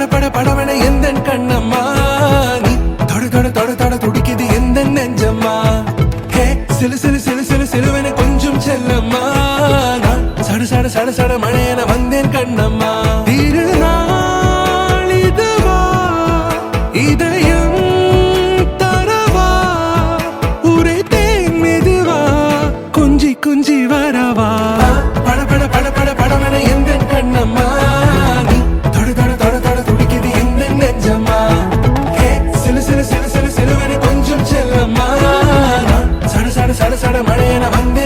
பட படவன எந்த கண்ணம்மா நீ தொட தொட தொட தொட துடிக்குது எந்த நெஞ்சம்மா ஹே சிலு சிலு சிலு சிலு சிலுவன கொஞ்சம் செல்லம்மா நான் சட சட சட சட மழையன வந்தேன் கண்ணம்மா திருநாள் இதுவா இதயம் தரவா உரைத்தேன் மெதுவா குஞ்சி குஞ்சி வரவா பட பட பட பட படவன எந்த கண்ணம்மா நீ தொட தொட தொட தொட துடிக்குது எந்த நெஞ்சம்மா ஹே சிலு சிலு சிலு சிலு சிலுவன கொஞ்சம் செல்லம்மா நான் சட சட சட சட மழையன வந்தேன்